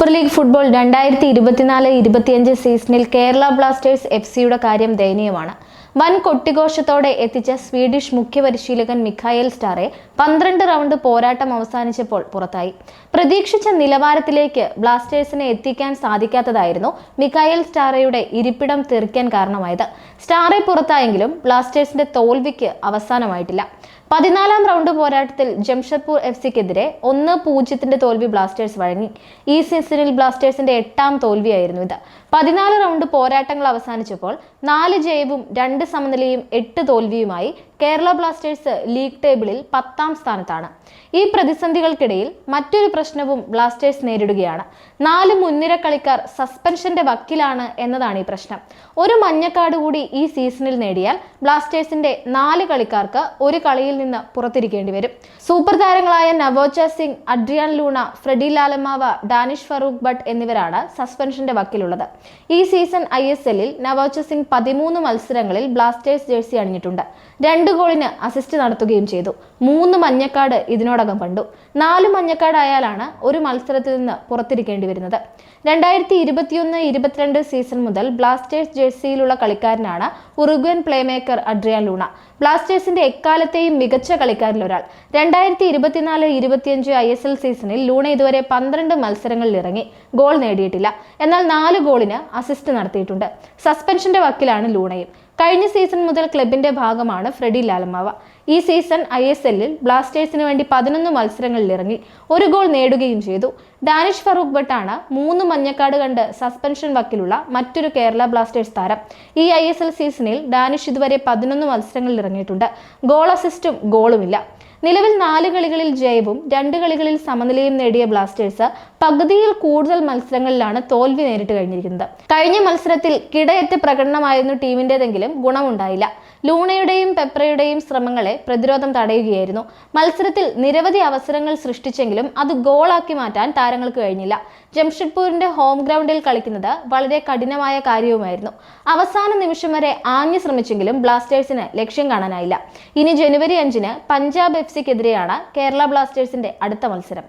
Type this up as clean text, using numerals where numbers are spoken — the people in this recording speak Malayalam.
സൂപ്പർ ലീഗ് ഫുട്ബോൾ 2024-25 സീസണിൽ കേരള ബ്ലാസ്റ്റേഴ്സ് FC-യുടെ കാര്യം ദയനീയമാണ്. വൻ കൊട്ടിഘോഷത്തോടെ എത്തിച്ച സ്വീഡിഷ് മുഖ്യപരിശീലകൻ മിഖായേൽ സ്റ്റാറെ 12 റൗണ്ട് പോരാട്ടം അവസാനിച്ചപ്പോൾ പുറത്തായി. പ്രതീക്ഷിച്ച നിലവാരത്തിലേക്ക് ബ്ലാസ്റ്റേഴ്സിനെ എത്തിക്കാൻ സാധിക്കാത്തതായിരുന്നു മിഖായേൽ സ്റ്റാറയുടെ ഇരിപ്പിടം തെറിക്കാൻ കാരണമായത്. സ്റ്റാറെ പുറത്തായെങ്കിലും ബ്ലാസ്റ്റേഴ്സിന്റെ തോൽവിക്ക് അവസാനമായിട്ടില്ല. 14-ാം റൗണ്ട് പോരാട്ടത്തിൽ ജംഷഡ്പൂർ FC-ക്കെതിരെ 1-0 തോൽവി ബ്ലാസ്റ്റേഴ്സ് വഴങ്ങി. ഈ സീസണിൽ ബ്ലാസ്റ്റേഴ്സിന്റെ 8ാം തോൽവിയായിരുന്നു ഇത്. 14 റൗണ്ട് പോരാട്ടങ്ങൾ അവസാനിച്ചപ്പോൾ 4 ജയവും 2 സമനിലയും 8 തോൽവിയുമായി കേരള ബ്ലാസ്റ്റേഴ്സ് ലീഗ് ടേബിളിൽ 10ാം സ്ഥാനത്താണ്. ഈ പ്രതിസന്ധികൾക്കിടയിൽ മറ്റൊരു പ്രശ്നവും ബ്ലാസ്റ്റേഴ്സ് നേരിടുകയാണ്. 4 മുൻനിര കളിക്കാർ സസ്പെൻഷന്റെ വക്കിലാണ് എന്നതാണ് ഈ പ്രശ്നം. ഒരു മഞ്ഞക്കാർഡ് കൂടി ഈ സീസണിൽ നേടിയാൽ ബ്ലാസ്റ്റേഴ്സിന്റെ 4 കളിക്കാർക്ക് ഒരു കളിയിൽ നിന്ന് പുറത്തിരിക്കേണ്ടി വരും. സൂപ്പർ താരങ്ങളായ Naocha Singh, Adrian Luna, Freddy Lallawmawma, Danish Farooq Bhat എന്നിവരാണ് സസ്പെൻഷന്റെ വക്കിലുള്ളത്. ഈ സീസൺ ISL-ൽ നവോച്ച സിംഗ് 13 മത്സരങ്ങളിൽ ബ്ലാസ്റ്റേഴ്സ് ജേഴ്സി അണിഞ്ഞിട്ടുണ്ട്. 2 ഗോളിന് അസിസ്റ്റ് നടത്തുകയും ചെയ്തു. 3 മഞ്ഞക്കാർഡ് ഇതിനോടകം കണ്ടു. 4 മഞ്ഞക്കാർഡ് ആയാലാണ് ഒരു മത്സരത്തിൽ നിന്ന് പുറത്തിരിക്കേണ്ടി വരുന്നത്. 2021-22 സീസൺ മുതൽ ബ്ലാസ്റ്റേഴ്സ് ജേഴ്സിയിലുള്ള കളിക്കാരനാണ് ഉറുഗ്വൻ പ്ലേമേക്കർ അഡ്രിയാൻ ലൂണ. ബ്ലാസ്റ്റേഴ്സിന്റെ എക്കാലത്തെയും മികച്ച കളിക്കാരിൽ ഒരാൾ. 2024-25 ISL സീസണിൽ ലൂണ ഇതുവരെ 12 മത്സരങ്ങളിൽ ഇറങ്ങി ഗോൾ നേടിയിട്ടില്ല. എന്നാൽ 4 ഗോളിന് അസിസ്റ്റ് നടത്തിയിട്ടുണ്ട്. സസ്പെൻഷന്റെ വക്കിലാണ് ലൂണയും. കഴിഞ്ഞ സീസൺ മുതൽ ക്ലബിന്റെ ഭാഗമാണ് ഫ്രെഡി ലാലമാവ. ഈ സീസൺ ISL-ൽ ബ്ലാസ്റ്റേഴ്സിന് വേണ്ടി 11 മത്സരങ്ങളിൽ ഇറങ്ങി 1 ഗോൾ നേടുകയും ചെയ്തു. ഡാനിഷ് ഫറൂഖ് ഭട്ടാണ് 3 മഞ്ഞക്കാർഡ് കണ്ട് സസ്പെൻഷൻ വക്കിലുള്ള മറ്റൊരു കേരള ബ്ലാസ്റ്റേഴ്സ് താരം. ഈ ISL സീസണിൽ ഡാനിഷ് ഇതുവരെ 11 മത്സരങ്ങളിൽ ഇറങ്ങിയിട്ടുണ്ട്. ഗോൾ അസിസ്റ്റും ഗോളുമില്ല. നിലവിൽ 4 കളികളിൽ ജയവും 2 കളികളിൽ സമനിലയും നേടിയ ബ്ലാസ്റ്റേഴ്സ് പകുതിയിൽ കൂടുതൽ മത്സരങ്ങളിലാണ് തോൽവി നേരിട്ട് കഴിഞ്ഞിരിക്കുന്നത്. കഴിഞ്ഞ മത്സരത്തിൽ കിടയറ്റ് പ്രകടനമായിരുന്നു ടീമിൻ്റെതെങ്കിലും ഗുണമുണ്ടായില്ല. ലൂണയുടെയും പെപ്രയുടെയും ശ്രമങ്ങളെ പ്രതിരോധം തടയുകയായിരുന്നു. മത്സരത്തിൽ നിരവധി അവസരങ്ങൾ സൃഷ്ടിച്ചെങ്കിലും അത് ഗോളാക്കി മാറ്റാൻ താരങ്ങൾക്ക് കഴിഞ്ഞില്ല. ജംഷഡ്പൂരിന്റെ ഹോം ഗ്രൗണ്ടിൽ കളിക്കുന്നത് വളരെ കഠിനമായ കാര്യവുമായിരുന്നു. അവസാന നിമിഷം വരെ ആഞ്ഞു ശ്രമിച്ചെങ്കിലും ബ്ലാസ്റ്റേഴ്സിന് ലക്ഷ്യം കാണാനായില്ല. ഇനി ജനുവരി 5-ന് പഞ്ചാബ് FC-ക്കെതിരെയാണ് കേരള ബ്ലാസ്റ്റേഴ്സിന്റെ അടുത്ത മത്സരം.